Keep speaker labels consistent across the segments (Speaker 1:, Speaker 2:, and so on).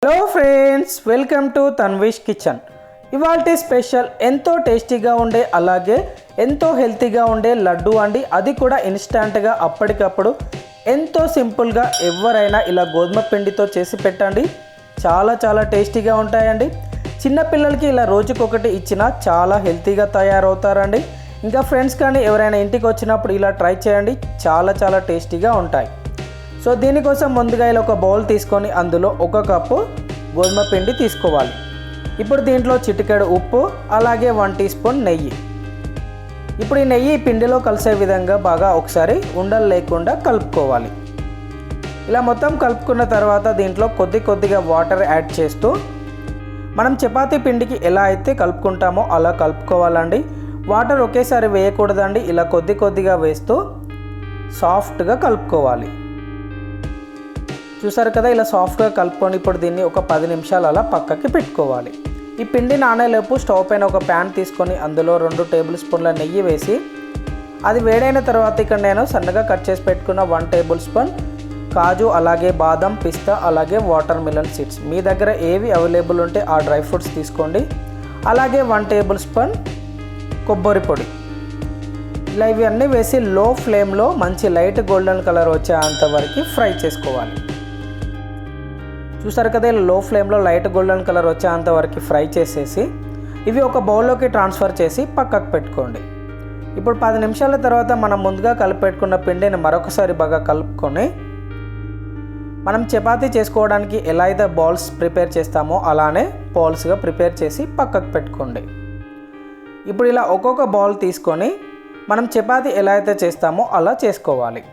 Speaker 1: Hello friends, welcome to Tanvish kitchen. ఇవాల్టి special ఎంతో టేస్టీగా ఉండే అలాగే ఎంతో హెల్తీగా ఉండే లడ్డు అండి. అది కూడా ఇన్స్టాంట్గా అప్పటికప్పుడు ఎంతో సింపుల్గా ఎవరైనా ఇలా గోధుమ పిండితో చేసి పెట్టండి. చాలా టేస్టీగా ఉంటాయండి. చిన్నపిల్లలకి ఇలా రోజుకొకటి ఇచ్చినా చాలా హెల్తీగా తయారవుతారండి. ఇంకా ఫ్రెండ్స్ కానీ ఎవరైనా ఇంటికి వచ్చినప్పుడు ఇలా ట్రై చేయండి, చాలా టేస్టీగా ఉంటాయి. సో దీనికోసం ముందుగా ఇలా ఒక బౌల్ తీసుకొని అందులో 1 కప్పు గోధుమ పిండి తీసుకోవాలి. ఇప్పుడు దీంట్లో చిటికెడు ఉప్పు అలాగే 1 టీ స్పూన్ నెయ్యి. ఇప్పుడు ఈ నెయ్యి పిండిలో కలిసే విధంగా బాగా ఒకసారి ఉండలు లేకుండా కలుపుకోవాలి. ఇలా మొత్తం కలుపుకున్న తర్వాత దీంట్లో కొద్దిగా వాటర్ యాడ్ చేస్తూ మనం చపాతీ పిండికి ఎలా అయితే కలుపుకుంటామో అలా కలుపుకోవాలండి. వాటర్ ఒకేసారి వేయకూడదండి. ఇలా కొద్దిగా వేస్తూ సాఫ్ట్గా కలుపుకోవాలి. చూసారు కదా, ఇలా సాఫ్ట్గా కలుపుకొని ఇప్పుడు దీన్ని ఒక 10 నిమిషాలు అలా పక్కకి పెట్టుకోవాలి. ఈ పిండి నానేలోపు స్టవ్ పైన ఒక ప్యాన్ తీసుకొని అందులో 2 టేబుల్ స్పూన్ల నెయ్యి వేసి అది వేడైన తర్వాత ఇక్కడ నేను సన్నగా కట్ చేసి పెట్టుకున్న 1 టేబుల్ స్పూన్ కాజు అలాగే బాదం, పిస్తా అలాగే వాటర్ మిలన్ సీడ్స్, మీ దగ్గర ఏవి అవైలబుల్ ఉంటే ఆ డ్రై ఫ్రూట్స్ తీసుకోండి. అలాగే 1 టేబుల్ స్పూన్ కొబ్బరి పొడి. ఇలా ఇవి అన్నీ వేసి లో ఫ్లేమ్లో మంచి లైట్ గోల్డెన్ కలర్ వచ్చేంత వరకు ఫ్రై చేసుకోవాలి. చూసారు కదా, ఇలా లో ఫ్లేమ్లో లైట్ గోల్డెన్ కలర్ వచ్చేంత వరకు ఫ్రై చేసేసి ఇవి ఒక బౌల్లోకి ట్రాన్స్ఫర్ చేసి పక్కకు పెట్టుకోండి. ఇప్పుడు 10 నిమిషాల తర్వాత మనం ముందుగా కలిపెట్టుకున్న పిండిని మరొకసారి బాగా కలుపుకొని మనం చపాతీ చేసుకోవడానికి ఎలా అయితే బాల్స్ ప్రిపేర్ చేస్తామో అలానే బాల్స్గా ప్రిపేర్ చేసి పక్కకు పెట్టుకోండి. ఇప్పుడు ఇలా ఒక్కొక్క బౌల్ తీసుకొని మనం చపాతీ ఎలా అయితే చేస్తామో అలా చేసుకోవాలి.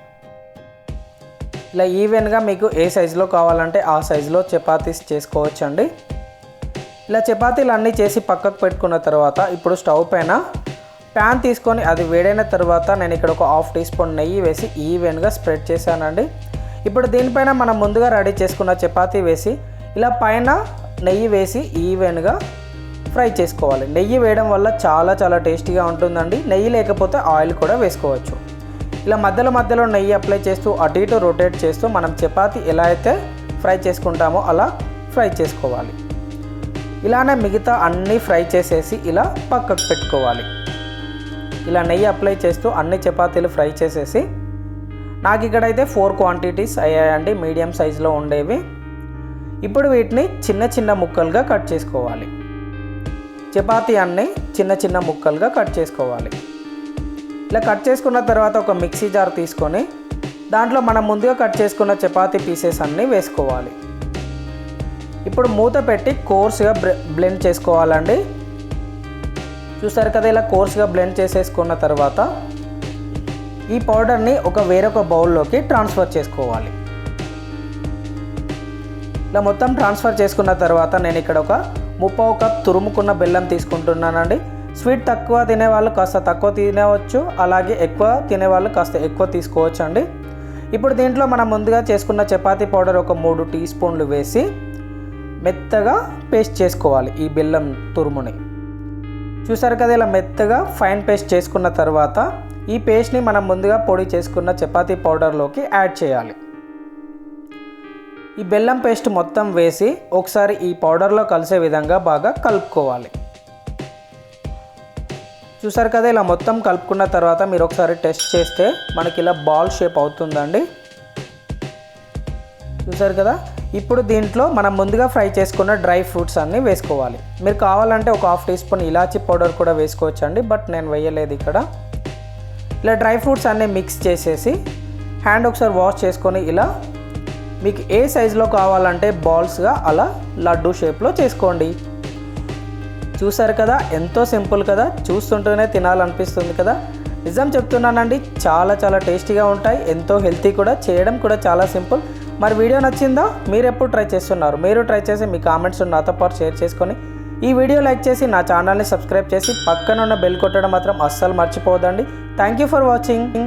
Speaker 1: ఇలా ఈవెన్గా మీకు ఏ సైజులో కావాలంటే ఆ సైజులో చపాతీస్ చేసుకోవచ్చండి. ఇలా చపాతీలు అన్నీ చేసి పక్కకు పెట్టుకున్న తర్వాత ఇప్పుడు స్టవ్ పైన ప్యాన్ తీసుకొని అది వేడైన తర్వాత నేను ఇక్కడ ఒక 1/2 టీ స్పూన్ నెయ్యి వేసి ఈవెన్గా స్ప్రెడ్ చేశానండి. ఇప్పుడు దీనిపైన మనం ముందుగా రెడీ చేసుకున్న చపాతీ వేసి ఇలా పైన నెయ్యి వేసి ఈవెన్గా ఫ్రై చేసుకోవాలి. నెయ్యి వేయడం వల్ల చాలా టేస్టీగా ఉంటుందండి. నెయ్యి లేకపోతే ఆయిల్ కూడా వేసుకోవచ్చు. ఇలా మధ్యలో నెయ్యి అప్లై చేస్తూ అటు ఇటు రొటేట్ చేస్తూ మనం చపాతీ ఎలా అయితే ఫ్రై చేసుకుంటామో అలా ఫ్రై చేసుకోవాలి. ఇలానే మిగతా అన్నీ ఫ్రై చేసేసి ఇలా పక్కకు పెట్టుకోవాలి. ఇలా నెయ్యి అప్లై చేస్తూ అన్ని చపాతీలు ఫ్రై చేసేసి నాకు ఇక్కడైతే 4 క్వాంటిటీస్ అయ్యాయండి, మీడియం సైజులో ఉండేవి. ఇప్పుడు వీటిని చిన్న ముక్కలుగా కట్ చేసుకోవాలి. చపాతీ అన్నీ చిన్న ముక్కలుగా కట్ చేసుకోవాలి. ఇలా కట్ చేసుకున్న తర్వాత ఒక మిక్సీ జార్ తీసుకొని దాంట్లో మనం ముందుగా కట్ చేసుకున్న చపాతీ పీసెస్ అన్నీ వేసుకోవాలి. ఇప్పుడు మూత పెట్టి కోర్స్గా బ్లెండ్ చేసుకోవాలండి. చూసారు కదా, ఇలా కోర్స్గా బ్లెండ్ చేసేసుకున్న తర్వాత ఈ పౌడర్ని వేరొక బౌల్లోకి ట్రాన్స్ఫర్ చేసుకోవాలి. ఇలా మొత్తం ట్రాన్స్ఫర్ చేసుకున్న తర్వాత నేను ఇక్కడ ఒక 1/2 కప్ తురుముకున్న బెల్లం తీసుకుంటున్నానండి. స్వీట్ తక్కువ తినేవాళ్ళు కాస్త తక్కువ తినవచ్చు, అలాగే ఎక్కువ తినేవాళ్ళు కాస్త ఎక్కువ తీసుకోవచ్చు అండి. ఇప్పుడు దీంట్లో మనం ముందుగా చేసుకున్న చపాతీ పౌడర్ ఒక 3 టీ స్పూన్లు వేసి మెత్తగా పేస్ట్ చేసుకోవాలి ఈ బెల్లం తురుముని. చూసారు కదా, ఇలా మెత్తగా ఫైన్ పేస్ట్ చేసుకున్న తర్వాత ఈ పేస్ట్ని మనం ముందుగా పొడి చేసుకున్న చపాతీ పౌడర్లోకి యాడ్ చేయాలి. ఈ బెల్లం పేస్ట్ మొత్తం వేసి ఒకసారి ఈ పౌడర్లో కలిసే విధంగా బాగా కలుపుకోవాలి. చూసారు కదా, ఇలా మొత్తం కలుపుకున్న తర్వాత మీరు ఒకసారి టెస్ట్ చేస్తే మనకి ఇలా బాల్ షేప్ అవుతుందండి. చూసారు కదా, ఇప్పుడు దీంట్లో మనం ముందుగా ఫ్రై చేసుకున్న డ్రై ఫ్రూట్స్ అన్నీ వేసుకోవాలి. మీరు కావాలంటే ఒక 1/2 టీ స్పూన్ ఇలాచీ పౌడర్ కూడా వేసుకోవచ్చు అండి, బట్ నేను వేయలేదు ఇక్కడ. ఇలా డ్రై ఫ్రూట్స్ అన్నీ మిక్స్ చేసేసి హ్యాండ్ ఒకసారి వాష్ చేసుకొని ఇలా మీకు ఏ సైజులో కావాలంటే బాల్స్గా అలా లడ్డు షేప్లో చేసుకోండి. చూసారు కదా, ఎంతో సింపుల్ కదా, చూస్తుంటేనే తినాలనిపిస్తుంది కదా. నిజం చెప్తున్నానండి, చాలా టేస్టీగా ఉంటాయి, ఎంతో హెల్తీ కూడా, చేయడం కూడా చాలా సింపుల్. మరి వీడియో నచ్చిందా? మీరు ఎప్పుడు ట్రై చేస్తున్నారు? మీరు ట్రై చేసి మీ కామెంట్స్ నాతో పాటు షేర్ చేసుకొని ఈ వీడియో లైక్ చేసి నా ఛానల్ని సబ్స్క్రైబ్ చేసి పక్కన ఉన్న బెల్ కొట్టడం మాత్రం అస్సలు మర్చిపోవద్దండి. Thank you for watching.